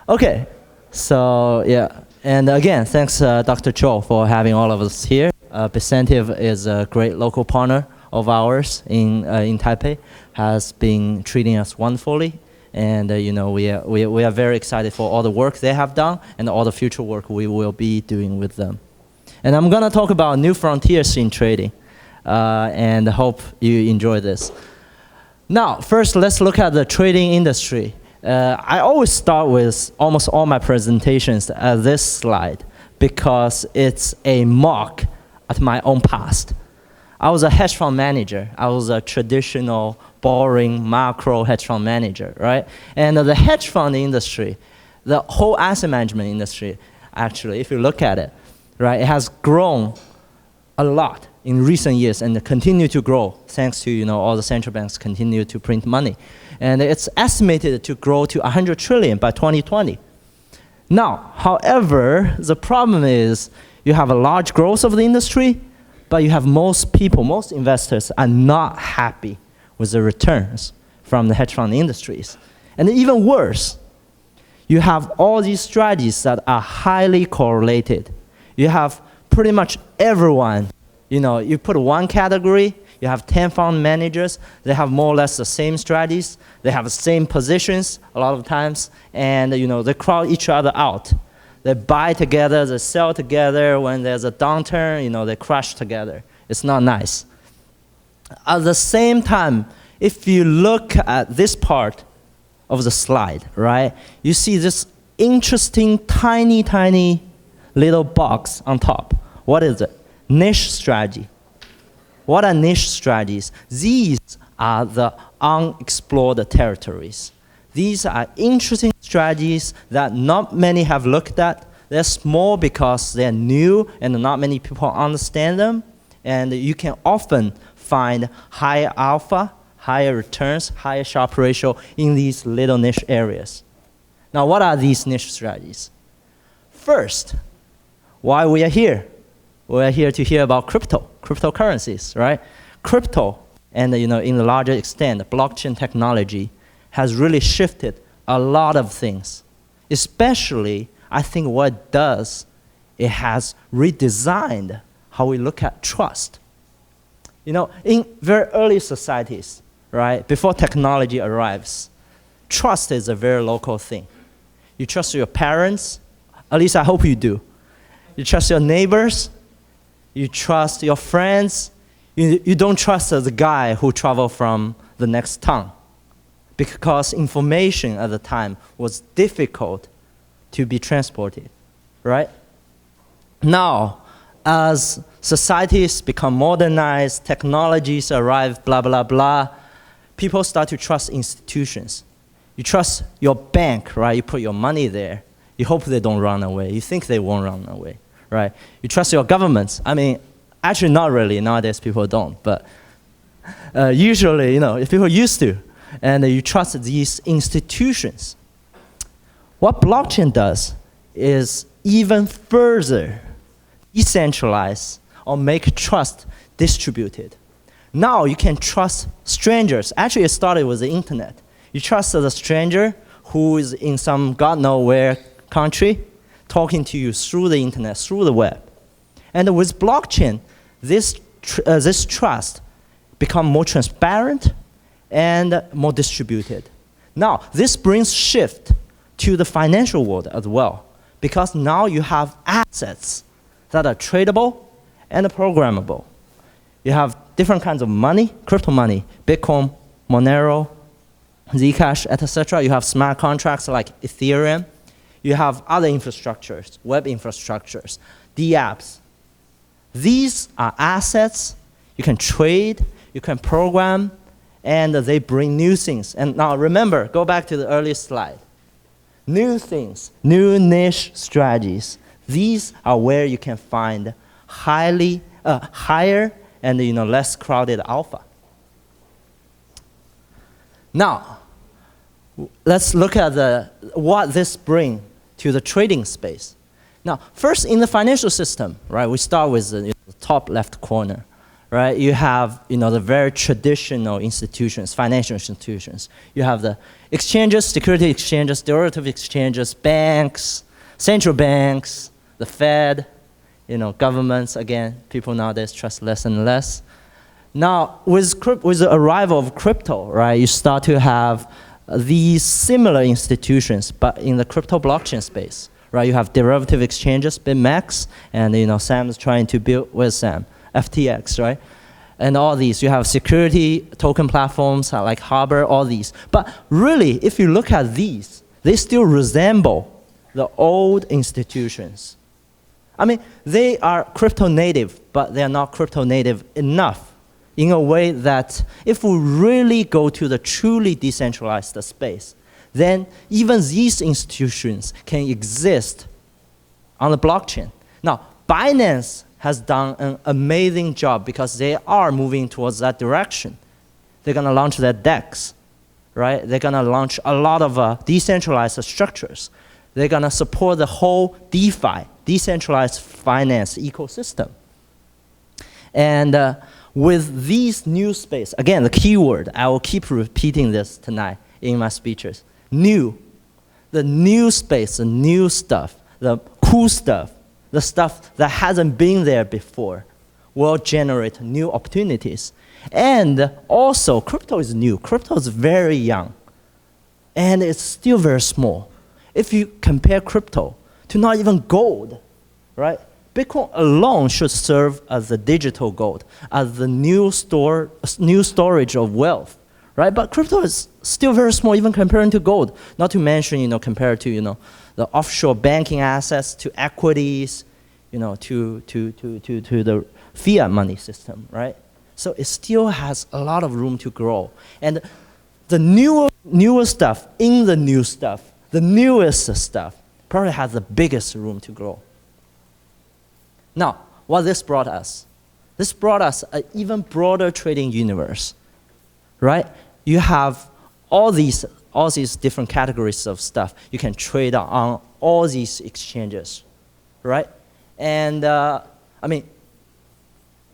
Okay, so yeah, and again, thanks Dr. Cho for having all of us here. Becentive is a great local partner of ours in Taipei, has been treating us wonderfully, and we are very excited for all the work they have done and all the future work we will be doing with them. And I'm gonna talk about new frontiers in trading, and hope you enjoy this. Now, first, let's look at the trading industry. I always start with almost all my presentations at this slide because it's a mark at my own past. I was a hedge fund manager. I was a traditional, boring macro hedge fund manager, right? And the hedge fund industry, the whole asset management industry, actually, if you look at it, right, it has grown a lot in recent years and continue to grow thanks to all the central banks continue to print money. And it's estimated to grow to 100 trillion by 2020. Now, however, the problem is you have a large growth of the industry, but you have most people, most investors are not happy with the returns from the hedge fund industries. And even worse, you have all these strategies that are highly correlated. You have pretty much everyone, you put one category, you have 10 fund managers, they have more or less the same strategies, they have the same positions a lot of times, and they crowd each other out. They buy together, they sell together, when there's a downturn, they crash together. It's not nice. At the same time, if you look at this part of the slide, right, you see this interesting, tiny, tiny little box on top. What is it? Niche strategy. What are niche strategies? These are the unexplored territories. These are interesting strategies that not many have looked at. They're small because they're new and not many people understand them. And you can often find higher alpha, higher returns, higher Sharpe ratio in these little niche areas. Now, what are these niche strategies? First, why we are here? We are here to hear about cryptocurrencies, right? Crypto, and in the larger extent, blockchain technology has really shifted a lot of things. Especially, I think what it does, it has redesigned how we look at trust. In very early societies, right, before technology arrives, trust is a very local thing. You trust your parents, at least I hope you do. You trust your neighbors, you trust your friends, you don't trust the guy who traveled from the next town because information at the time was difficult to be transported, right? Now, as societies become modernized, technologies arrive, blah, blah, blah, people start to trust institutions. You trust your bank, right? You put your money there. You hope they don't run away. You think they won't run away, right? You trust your governments. I mean, actually not really. Nowadays people don't, but usually, if people used to, and you trust these institutions. What blockchain does is even further decentralize or make trust distributed. Now you can trust strangers. Actually, it started with the internet. You trust the stranger who is in some God knows where country talking to you through the internet, through the web. And with blockchain, this trust become more transparent and more distributed. Now, this brings shift to the financial world as well, because now you have assets that are tradable and programmable. You have different kinds of money, crypto money, Bitcoin, Monero, Zcash, etc. You have smart contracts like Ethereum. You have other infrastructures, web infrastructures, dApps. These are assets you can trade, you can program, and they bring new things. And now remember, go back to the earlier slide. New things, new niche strategies. These are where you can find higher and less crowded alpha. Now, let's look at what this brings to the trading space. Now, first in the financial system, right? We start with the top left corner, right? You have, the very traditional institutions, financial institutions. You have the exchanges, security exchanges, derivative exchanges, banks, central banks, the Fed, governments. Again, people nowadays trust less and less. Now, with the arrival of crypto, right, you start to have these similar institutions, but in the crypto blockchain space, right? You have derivative exchanges, BitMEX, and Sam is trying to build with Sam, FTX, right? And all these, you have security token platforms like Harbor, all these. But really, if you look at these, they still resemble the old institutions. I mean, they are crypto native, but they are not crypto native enough in a way that if we really go to the truly decentralized space, then even these institutions can exist on the blockchain. Now, Binance has done an amazing job because they are moving towards that direction. They're going to launch their DEX, right? They're going to launch a lot of decentralized structures. They're going to support the whole DeFi, decentralized finance ecosystem. And with these new space, again, the keyword, I will keep repeating this tonight in my speeches. New, the new space, the new stuff, the cool stuff, the stuff that hasn't been there before will generate new opportunities. And also, crypto is new. Crypto is very young, and it's still very small. If you compare crypto to not even gold, right? Bitcoin alone should serve as the digital gold, as the new storage of wealth, right? But crypto is still very small, even comparing to gold. Not to mention, compared to, the offshore banking assets, to equities, to the fiat money system, right? So it still has a lot of room to grow. And the newer stuff in the new stuff, the newest stuff, probably has the biggest room to grow. Now, what this brought us? This brought us an even broader trading universe, right? You have all these different categories of stuff you can trade on all these exchanges, right? And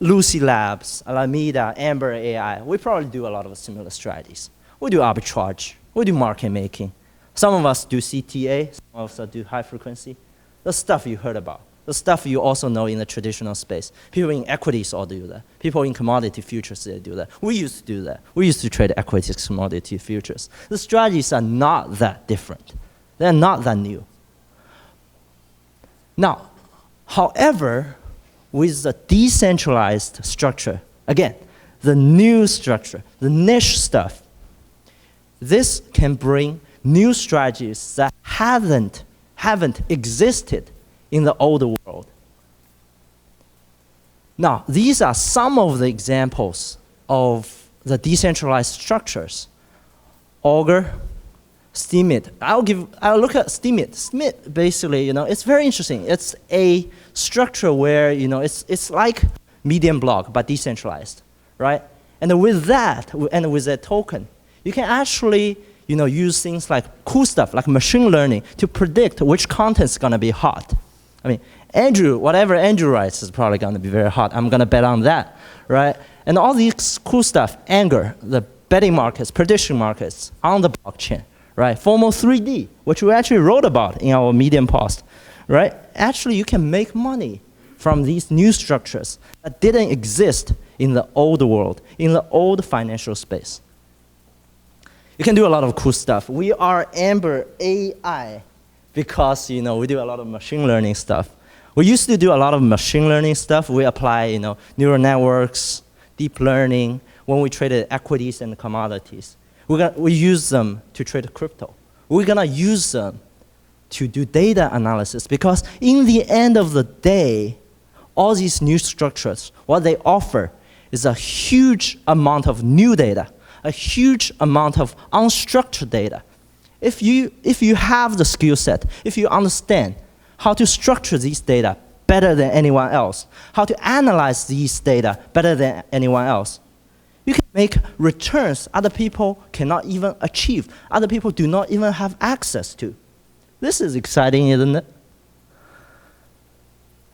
Lucy Labs, Alameda, Amber AI, we probably do a lot of similar strategies. We do arbitrage, we do market making. Some of us do CTA, some of us do high frequency. The stuff you heard about. The stuff you also know in the traditional space. People in equities all do that. People in commodity futures, they do that. We used to do that. We used to trade equities, commodity futures. The strategies are not that different. They're not that new. Now, however, with the decentralized structure, again, the new structure, the niche stuff, this can bring new strategies that haven't existed in the old world. Now, these are some of the examples of the decentralized structures. Augur, Steemit. I'll look at Steemit. Steemit, basically, it's very interesting. It's a structure where, it's like medium block, but decentralized, right? And with that, and with that token, you can actually, use things like cool stuff, like machine learning, to predict which content is going to be hot. I mean, whatever Andrew writes is probably going to be very hot. I'm going to bet on that, right? And all these cool stuff, Anger, the betting markets, prediction markets on the blockchain, right? FOMO 3D, which we actually wrote about in our Medium post, right? Actually, you can make money from these new structures that didn't exist in the old world, in the old financial space. You can do a lot of cool stuff. We are Amber AI because, we do a lot of machine learning stuff. We used to do a lot of machine learning stuff. We apply, neural networks, deep learning, when we traded equities and commodities. We use them to trade crypto. We're gonna use them to do data analysis because in the end of the day, all these new structures, what they offer is a huge amount of new data, a huge amount of unstructured data. If you have the skill set, if you understand how to structure these data better than anyone else, how to analyze these data better than anyone else, you can make returns other people cannot even achieve, other people do not even have access to. This is exciting, isn't it?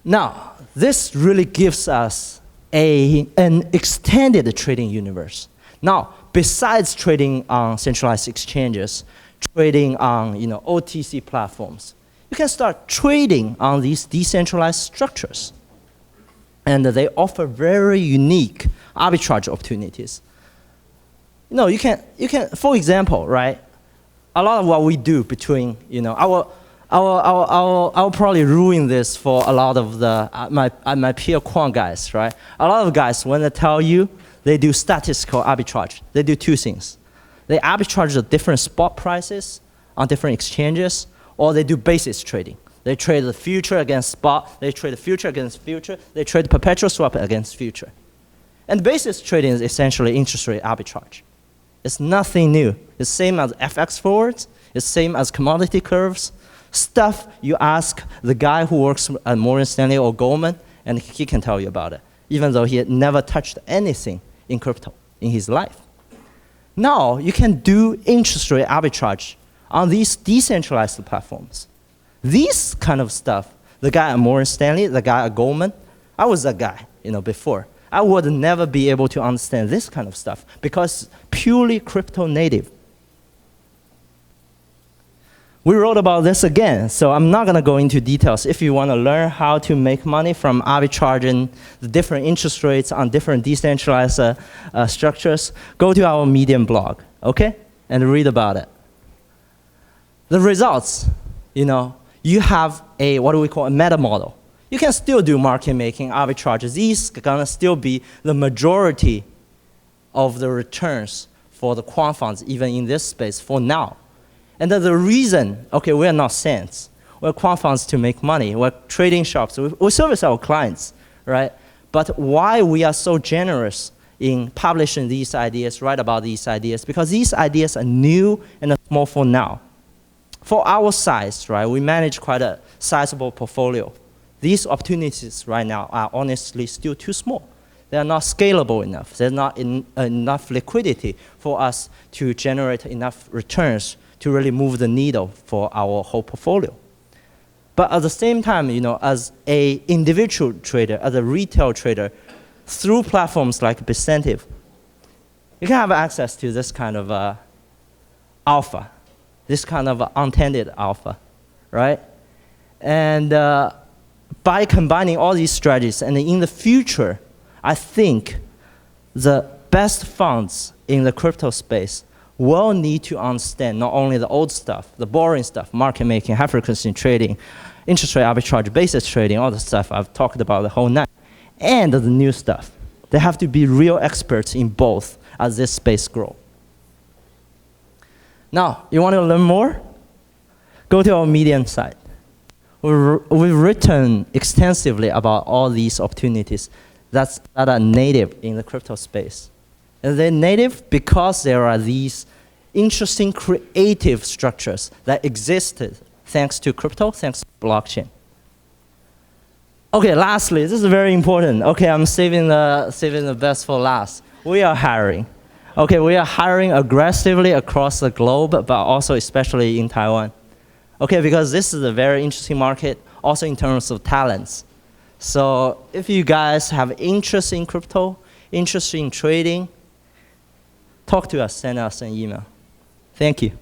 Now, this really gives us an extended trading universe. Now, besides trading on centralized exchanges, trading on OTC platforms, you can start trading on these decentralized structures. And they offer very unique arbitrage opportunities. You can, for example, right? A lot of what we do between, I'll probably ruin this for a lot of my peer quant guys, right? A lot of guys, when they tell you they do statistical arbitrage, they do two things. They arbitrage the different spot prices on different exchanges, or they do basis trading. They trade the future against spot, they trade the future against future, they trade perpetual swap against future. And basis trading is essentially interest rate arbitrage. It's nothing new. It's same as FX forwards, it's same as commodity curves, stuff you ask the guy who works at Morgan Stanley or Goldman, and he can tell you about it, even though he had never touched anything in crypto in his life. Now, you can do interest rate arbitrage on these decentralized platforms. This kind of stuff, the guy at Morgan Stanley, the guy at Goldman, I was that guy, before. I would never be able to understand this kind of stuff because purely crypto native. We wrote about this again, so I'm not going to go into details. If you want to learn how to make money from arbitraging the different interest rates on different decentralized structures, go to our Medium blog, okay, and read about it. The results, you have what do we call a meta model. You can still do market making, arbitrages. These are going to still be the majority of the returns for the quant funds, even in this space for now. And the reason, we're not saints. We're quant funds to make money. We're trading shops. We service our clients, right? But why we are so generous in publishing these ideas, write about these ideas, because these ideas are new and small for now. For our size, right, we manage quite a sizable portfolio. These opportunities right now are honestly still too small. They are not scalable enough. There's not enough liquidity for us to generate enough returns to really move the needle for our whole portfolio. But at the same time, as an individual trader, as a retail trader, through platforms like Bicentive, you can have access to this kind of alpha, this kind of untended alpha, right? And by combining all these strategies, and in the future, I think the best funds in the crypto space will need to understand not only the old stuff, the boring stuff, market making, high frequency trading, interest rate arbitrage, basis trading, all the stuff I've talked about the whole night, and the new stuff. They have to be real experts in both as this space grows. Now, you want to learn more? Go to our Medium site. We've written extensively about all these opportunities that are native in the crypto space. And they're native because there are these interesting creative structures that existed thanks to crypto, thanks to blockchain. Okay, lastly, this is very important. Okay, I'm saving the best for last. We are hiring. Okay, we are hiring aggressively across the globe, but also especially in Taiwan. Okay, because this is a very interesting market, also in terms of talents. So if you guys have interest in crypto, interest in trading, talk to us, send us an email. Thank you.